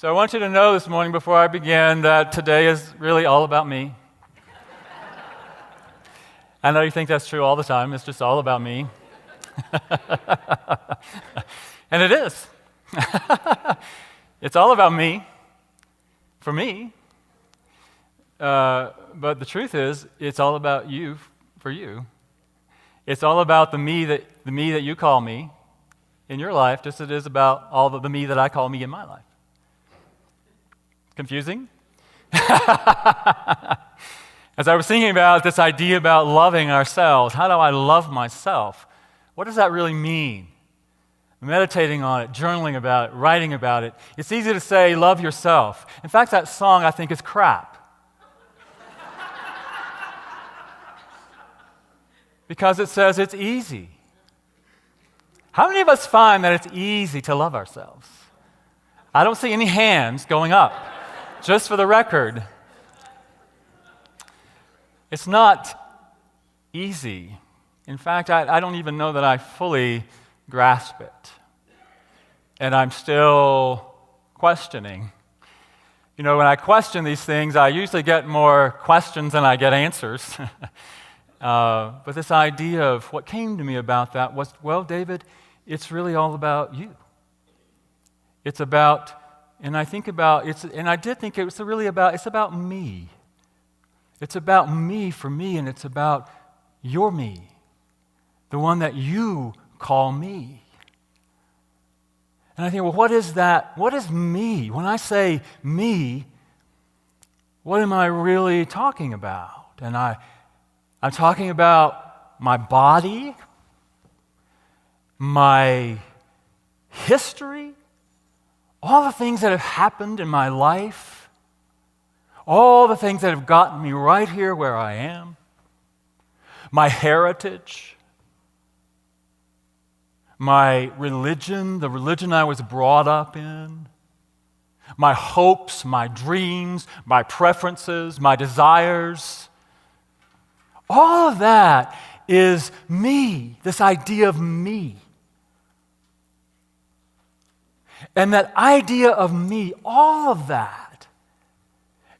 So I want you to know this morning before I begin that today is really all about me. I know you think that's true all the time. It's just all about me. And it is. It's all about me, for me. But the truth is, it's all about you, for you. It's all about the me that you call me in your life, just as it is about all the me that I call me in my life. Confusing? As I was thinking about this idea about loving ourselves, how do I love myself? What does that really mean? Meditating on it, journaling about it, writing about it. It's easy to say, love yourself. In fact, that song I think is crap. Because it says it's easy. How many of us find that it's easy to love ourselves? I don't see any hands going up. Just for the record, it's not easy. In fact, I don't even know that I fully grasp it. And I'm still questioning. You know, when I question these things, I usually get more questions than I get answers. But this idea of what came to me about that was, well, David, it's really all about you. It's about, and I think about, and I did think it's about me. It's about me for me, and it's about your me, the one that you call me. And I think, well, what is that? What is me? When I say me, what am I really talking about? And I'm talking about my body, my history, all the things that have happened in my life, all the things that have gotten me right here where I am, my heritage, my religion, the religion I was brought up in, my hopes, my dreams, my preferences, my desires. All of that is me, this idea of me. And that idea of me, all of that,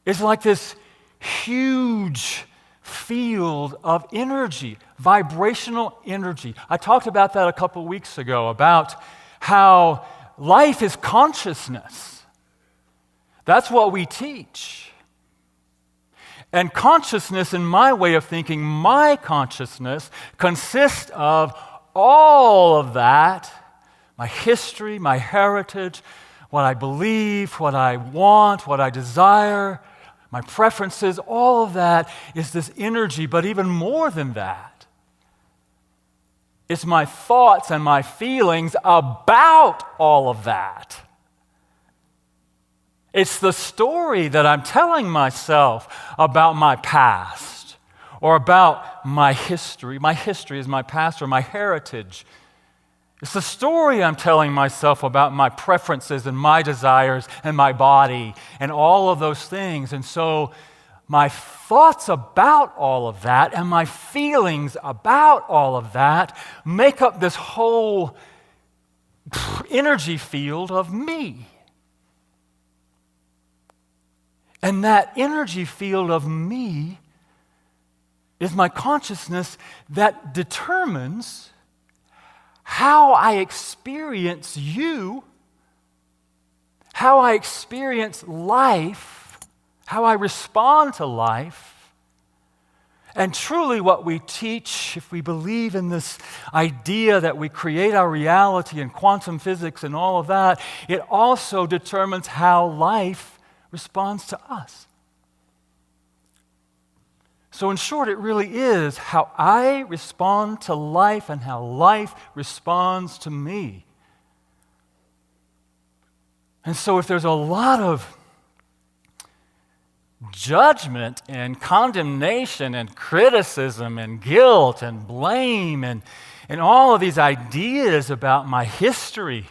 is like this huge field of energy, vibrational energy. I talked about that a couple weeks ago, about how life is consciousness. That's what we teach. And consciousness, in my way of thinking, my consciousness consists of all of that, my history, my heritage, what I believe, what I want, what I desire, my preferences, all of that is this energy, but even more than that, it's my thoughts and my feelings about all of that. It's the story that I'm telling myself about my past or about my history. My history is my past or my heritage. It's the story I'm telling myself about my preferences and my desires and my body and all of those things. And so my thoughts about all of that and my feelings about all of that make up this whole energy field of me. And that energy field of me is my consciousness that determines how I experience you, how I experience life, how I respond to life. And truly what we teach, if we believe in this idea that we create our reality in quantum physics and all of that, it also determines how life responds to us. So in short, it really is how I respond to life and how life responds to me. And so if there's a lot of judgment and condemnation and criticism and guilt and blame and all of these ideas about my history,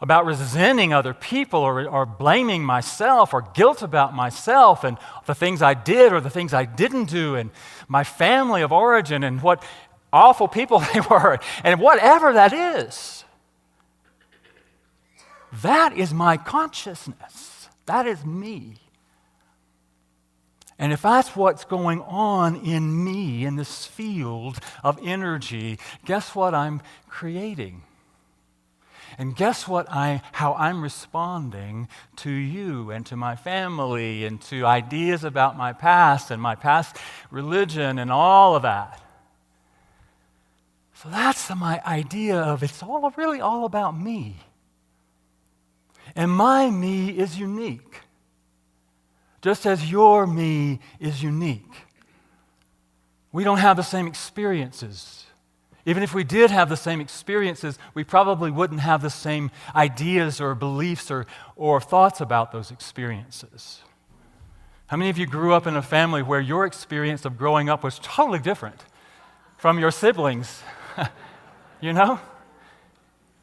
about resenting other people or blaming myself or guilt about myself and the things I did or the things I didn't do and my family of origin and what awful people they were and whatever that is, that is my consciousness. That is me. And if that's what's going on in me, in this field of energy, guess what I'm creating? And guess how I'm responding to you and to my family and to ideas about my past and my past religion and all of that. So that's my idea of it's really all about me. And my me is unique, just as your me is unique. We don't have the same experiences. Even if we did have the same experiences, we probably wouldn't have the same ideas or beliefs or thoughts about those experiences. How many of you grew up in a family where your experience of growing up was totally different from your siblings? You know?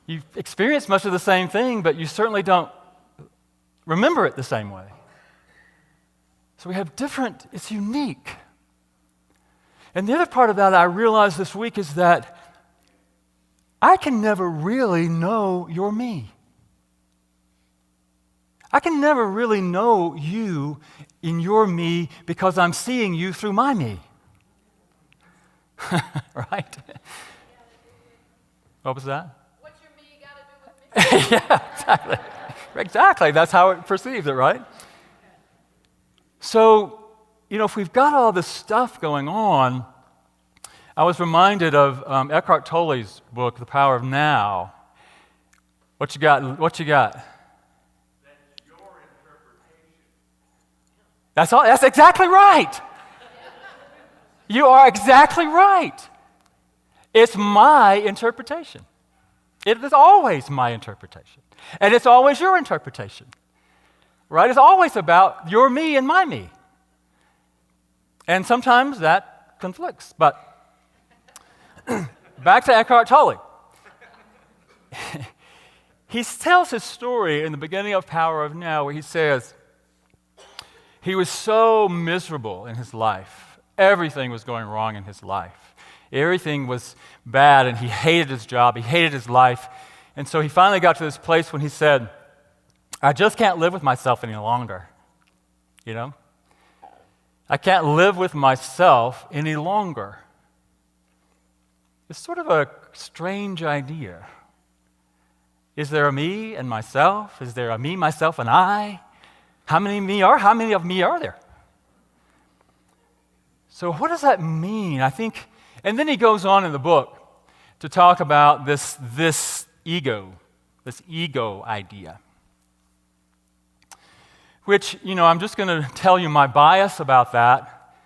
You experienced much of the same thing, but you certainly don't remember it the same way. So we have it's unique. And the other part of that I realized this week is that I can never really know your me. I can never really know you in your me because I'm seeing you through my me. Right? What was that? What's your me got to do with me? Yeah, exactly. Exactly. That's how it perceives it, right? So, if we've got all this stuff going on, I was reminded of Eckhart Tolle's book, The Power of Now. What you got? That's your interpretation. That's exactly right. You are exactly right. It's my interpretation. It is always my interpretation. And it's always your interpretation. Right? It's always about your me and my me. And sometimes that conflicts. But back to Eckhart Tolle. He tells his story in the beginning of Power of Now where he says he was so miserable in his life. Everything was going wrong in his life. Everything was bad, and he hated his job. He hated his life. And so he finally got to this place when he said, I just can't live with myself any longer. I can't live with myself any longer. It's sort of a strange idea. Is there a me and myself? Is there a me, myself, and I? How many of me are there? So what does that mean? I think, and then he goes on in the book to talk about this ego idea. Which, I'm just going to tell you my bias about that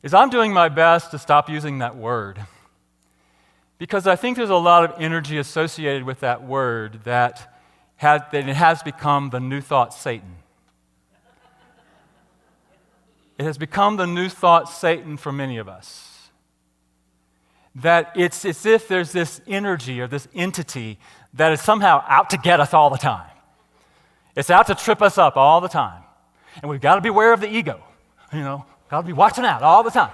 is I'm doing my best to stop using that word. Because I think there's a lot of energy associated with that word that it has become the new thought Satan. It has become the new thought Satan for many of us. That it's as if there's this energy or this entity that is somehow out to get us all the time. It's out to trip us up all the time. And we've got to be aware of the ego. Got to be watching out all the time.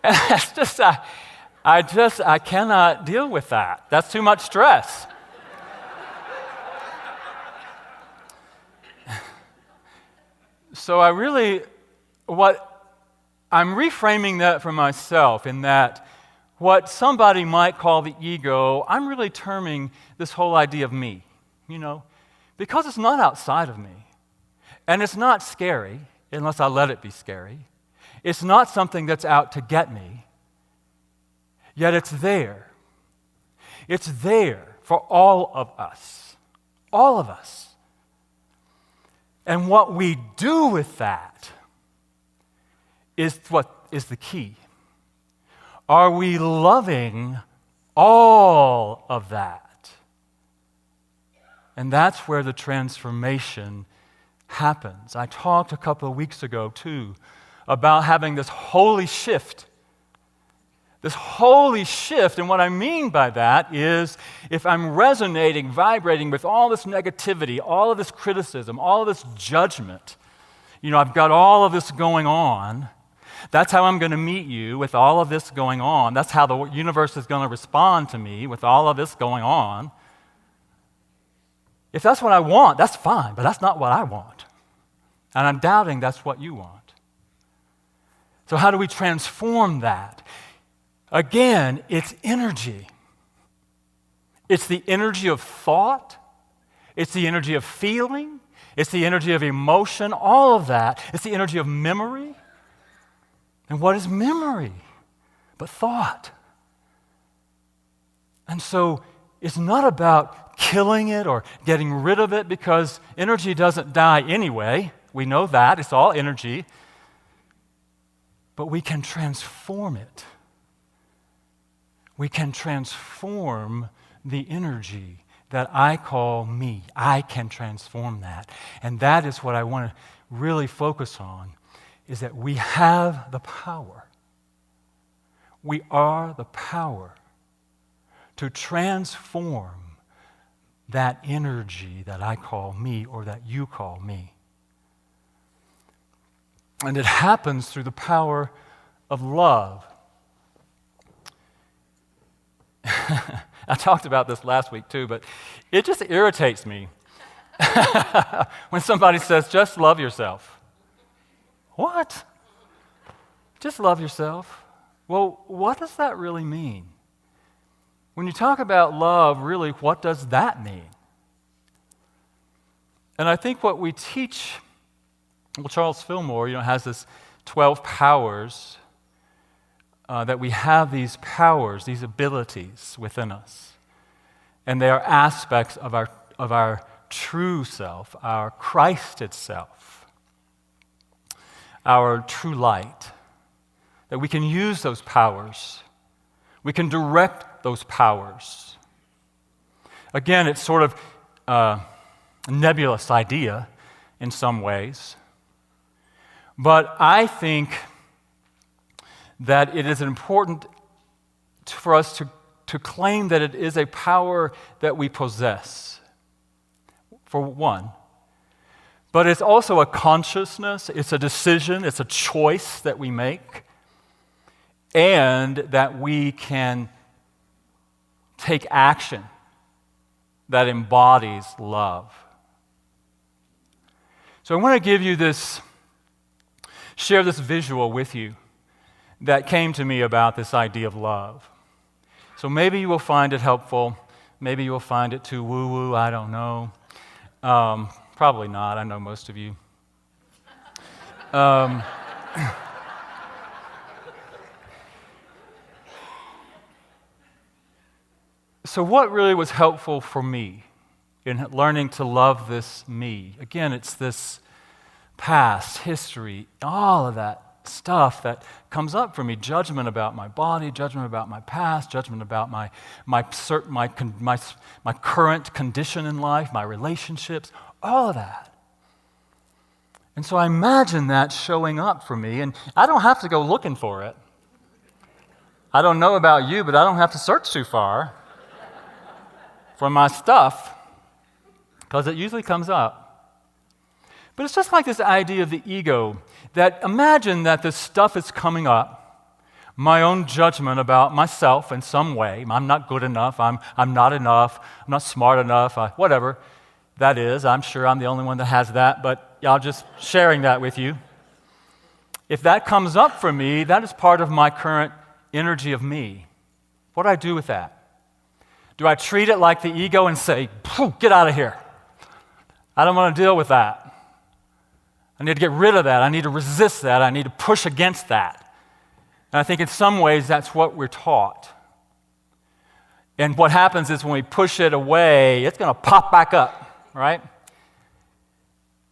And that's just, I cannot deal with that. That's too much stress. So I'm reframing that for myself in that what somebody might call the ego, I'm really terming this whole idea of me, because it's not outside of me. And it's not scary, unless I let it be scary. It's not something that's out to get me. Yet it's there. It's there for all of us. All of us. And what we do with that is what is the key. Are we loving all of that? And that's where the transformation happens. I talked a couple of weeks ago, too, about having this holy shift. This holy shift, and what I mean by that is if I'm resonating, vibrating with all this negativity, all of this criticism, all of this judgment, I've got all of this going on, That's how I'm going to meet you with all of this going on. That's how the universe is going to respond to me with all of this going on. If that's what I want, that's fine, but that's not what I want. And I'm doubting that's what you want. So how do we transform that? Again, it's energy. It's the energy of thought. It's the energy of feeling. It's the energy of emotion, all of that. It's the energy of memory. And what is memory but thought? And so it's not about killing it or getting rid of it, because energy doesn't die anyway. We know that. It's all energy. But we can transform it. We can transform the energy that I call me. I can transform that. And that is what I want to really focus on, is that we have the power. We are the power to transform that energy that I call me, or that you call me. And it happens through the power of love. I talked about this last week too, but it just irritates me when somebody says, just love yourself. What? Just love yourself? Well, what does that really mean? When you talk about love, really, what does that mean? And I think what we teach, well, Charles Fillmore, has this 12 powers, that we have these powers, these abilities within us. And they are aspects of our true self, our Christed self, our true light, that we can use those powers. We can direct those powers. Again, it's sort of a nebulous idea in some ways. But I think that it is important for us to claim that it is a power that we possess, for one. But it's also a consciousness, it's a decision, it's a choice that we make, and that we can take action that embodies love. So I want to give you share this visual with you that came to me about this idea of love. So maybe you will find it helpful. Maybe you will find it too woo-woo, I don't know. Probably not, I know most of you. So what really was helpful for me in learning to love this me? Again, it's this past, history, all of that stuff that comes up for me. Judgment about my body, judgment about my past, judgment about my current condition in life, my relationships, all of that. And so I imagine that showing up for me, and I don't have to go looking for it. I don't know about you, but I don't have to search too far for my stuff, because it usually comes up. But it's just like this idea of the ego, that imagine that this stuff is coming up, my own judgment about myself in some way. I'm not good enough, I'm not enough, I'm not smart enough, whatever that is. I'm sure I'm the only one that has that, but I'm just sharing that with you. If that comes up for me, that is part of my current energy of me. What do I do with that? Do I treat it like the ego and say, get out of here? I don't want to deal with that. I need to get rid of that. I need to resist that. I need to push against that. And I think in some ways that's what we're taught. And what happens is when we push it away, it's going to pop back up, right?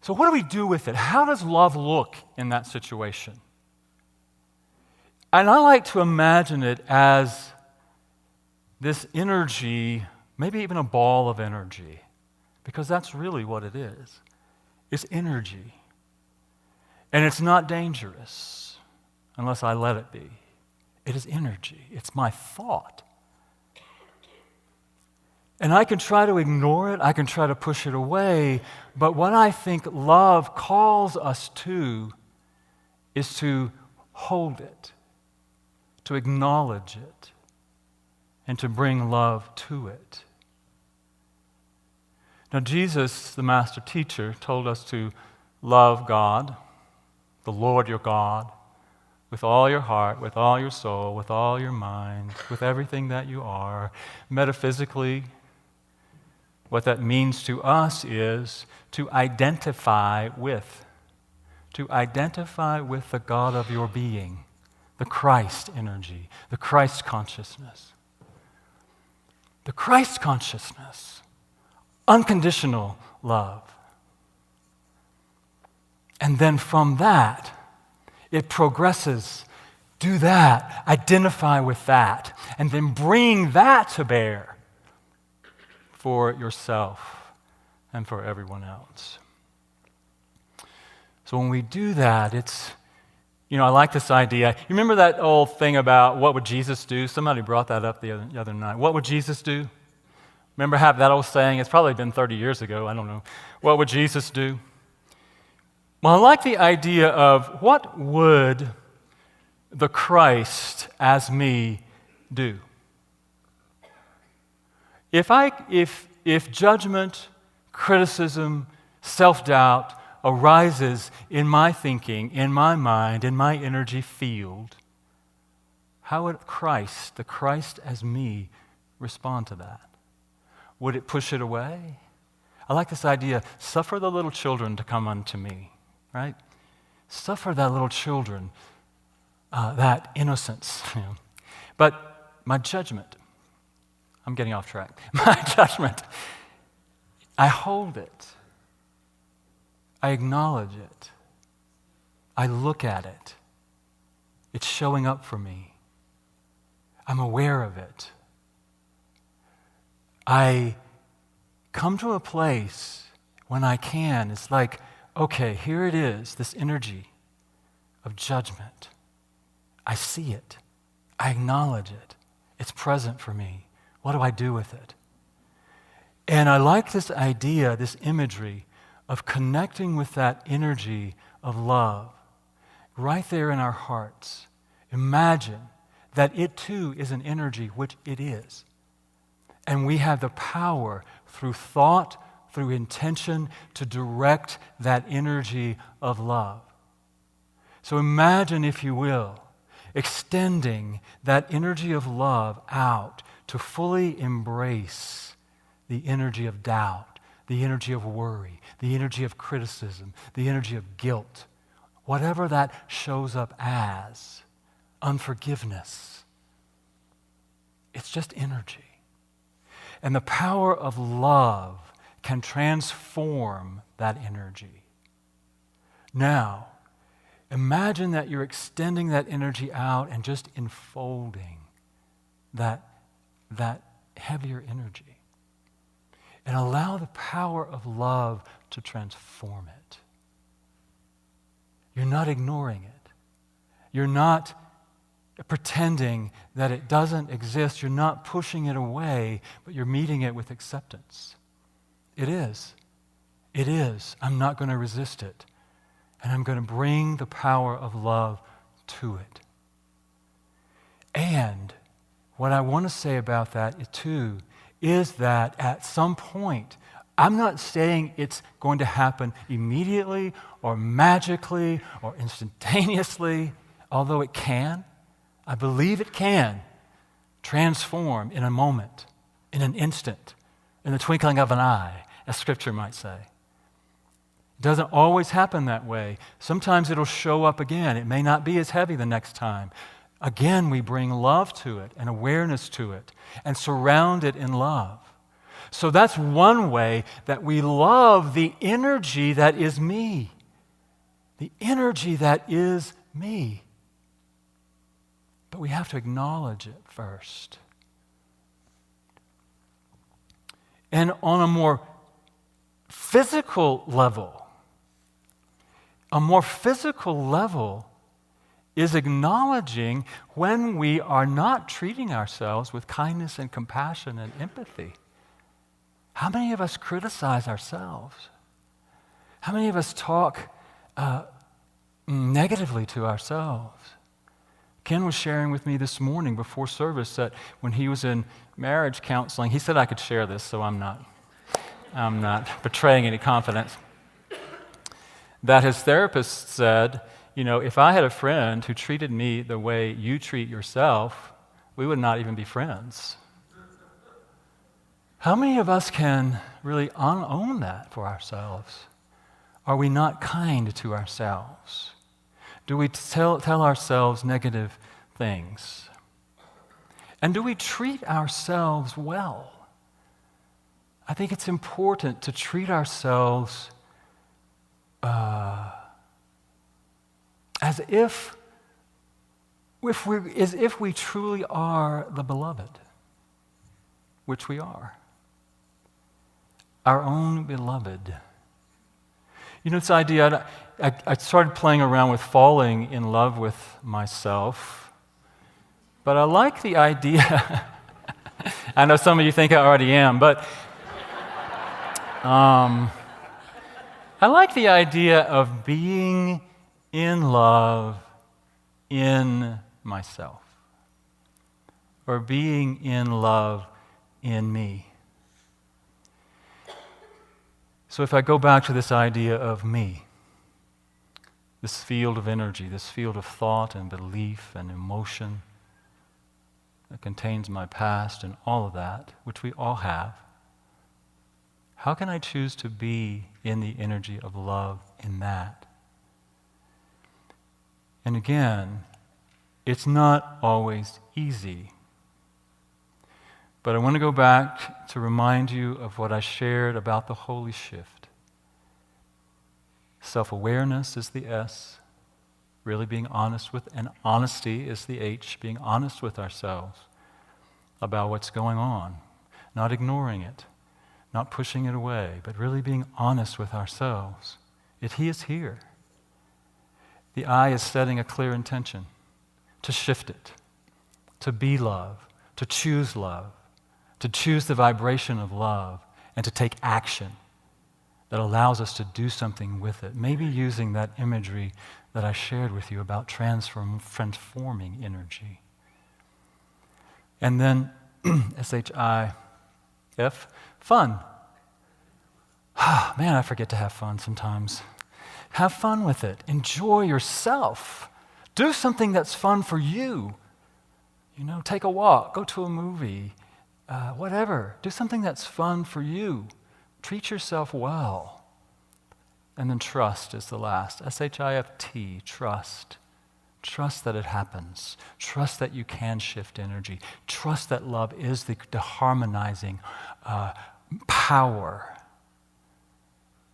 So what do we do with it? How does love look in that situation? And I like to imagine it as this energy, maybe even a ball of energy, because that's really what it is. It's energy. And it's not dangerous unless I let it be. It is energy. It's my thought. And I can try to ignore it. I can try to push it away. But what I think love calls us to is to hold it, to acknowledge it, and to bring love to it. Now, Jesus, the master teacher, told us to love God, the Lord your God, with all your heart, with all your soul, with all your mind, with everything that you are. Metaphysically, what that means to us is to identify with the God of your being, the Christ energy, the Christ consciousness. The Christ consciousness, unconditional love. And then from that, it progresses. Do that, identify with that, and then bring that to bear for yourself and for everyone else. So when we do that, it's, I like this idea. You remember that old thing about what would Jesus do? Somebody brought that up the other night. What would Jesus do? Remember that old saying? It's probably been 30 years ago. I don't know. What would Jesus do? Well, I like the idea of what would the Christ as me do? If judgment, criticism, self-doubt arises in my thinking, in my mind, in my energy field, how would Christ, the Christ as me, respond to that? Would it push it away? I like this idea, suffer the little children to come unto me, right? Suffer that little children, that innocence. But my judgment, I'm getting off track. My judgment, I hold it. I acknowledge it. I look at it. It's showing up for me. I'm aware of it. I come to a place when I can, it's like, okay, here it is, this energy of judgment. I see it. I acknowledge it. It's present for me. What do I do with it? And I like this idea, this imagery of connecting with that energy of love right there in our hearts. Imagine that it too is an energy, which it is. And we have the power through thought, through intention, to direct that energy of love. So imagine, if you will, extending that energy of love out to fully embrace the energy of doubt, the energy of worry, the energy of criticism, the energy of guilt, whatever that shows up as, unforgiveness. It's just energy. And the power of love can transform that energy. Now, imagine that you're extending that energy out and just enfolding that heavier energy. And allow the power of love to transform it. You're not ignoring it. You're not pretending that it doesn't exist. You're not pushing it away, but you're meeting it with acceptance. It is. It is. I'm not going to resist it. And I'm going to bring the power of love to it. And what I want to say about that too is that at some point, I'm not saying it's going to happen immediately or magically or instantaneously, although it can. I believe it can transform in a moment, in an instant, in the twinkling of an eye, as Scripture might say. It doesn't always happen that way. Sometimes it'll show up again. It may not be as heavy the next time. Again, we bring love to it and awareness to it and surround it in love. So that's one way that we love the energy that is me. The energy that is me. But we have to acknowledge it first. And on a more physical level, is acknowledging when we are not treating ourselves with kindness and compassion and empathy. How many of us criticize ourselves? How many of us talk negatively to ourselves? Ken was sharing with me this morning before service that when he was in marriage counseling, he said I could share this, so I'm not betraying any confidence. That his therapist said, if I had a friend who treated me the way you treat yourself, we would not even be friends. How many of us can really own that for ourselves? Are we not kind to ourselves? Do we tell ourselves negative things? And do we treat ourselves well? I think it's important to treat ourselves as if we truly are the beloved, which we are. Our own beloved. This idea, I started playing around with falling in love with myself, but I like the idea, I know some of you think I already am, but I like the idea of being in love in myself, or being in love in me. So if I go back to this idea of me, this field of energy, this field of thought and belief and emotion that contains my past and all of that, which we all have, how can I choose to be in the energy of love in that? And again, it's not always easy. But I want to go back to remind you of what I shared about the holy shift. Self-awareness is the S, really being honest with, and honesty is the H, being honest with ourselves about what's going on, not ignoring it, not pushing it away, but really being honest with ourselves. He is here. The I is setting a clear intention to shift it, to be love, to choose love, to choose the vibration of love, and to take action that allows us to do something with it. Maybe using that imagery that I shared with you about transforming energy. And then S-H-I-F, fun. Man, I forget to have fun sometimes. Have fun with it. Enjoy yourself. Do something that's fun for you. Take a walk, go to a movie, whatever. Do something that's fun for you. Treat yourself well. And then trust is the last. S-H-I-F-T, trust. Trust that it happens. Trust that you can shift energy. Trust that love is the harmonizing power.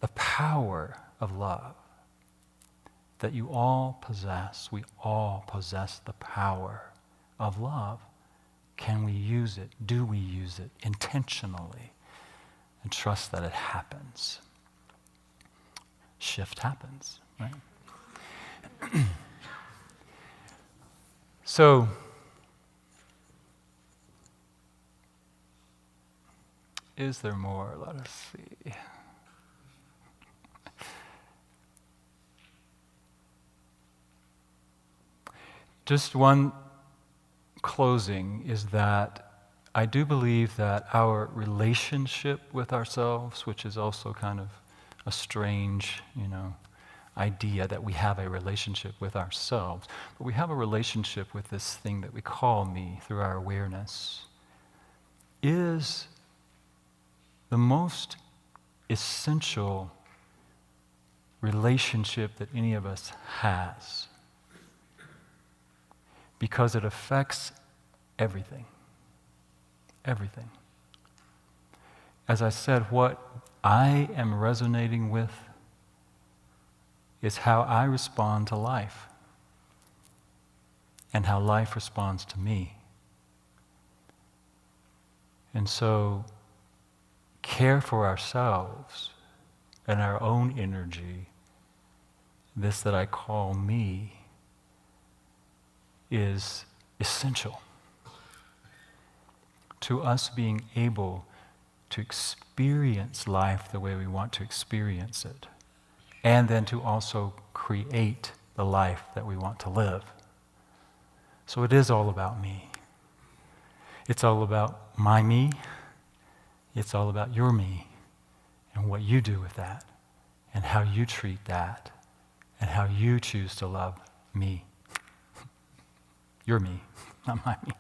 The power of love that you all possess. We all possess the power of love. Can we use it? Do we use it intentionally? And trust that it happens. Shift happens, right? So, is there more? Let us see. Just one closing is that I do believe that our relationship with ourselves, which is also kind of a strange, idea that we have a relationship with ourselves, but we have a relationship with this thing that we call me through our awareness, is the most essential relationship that any of us has, because it affects everything. Everything. As I said, what I am resonating with is how I respond to life and how life responds to me. And so, care for ourselves and our own energy, this that I call me, is essential to us being able to experience life the way we want to experience it, and then to also create the life that we want to live. So it is all about me. It's all about my me. It's all about your me and what you do with that and how you treat that and how you choose to love me. Your me, not my me.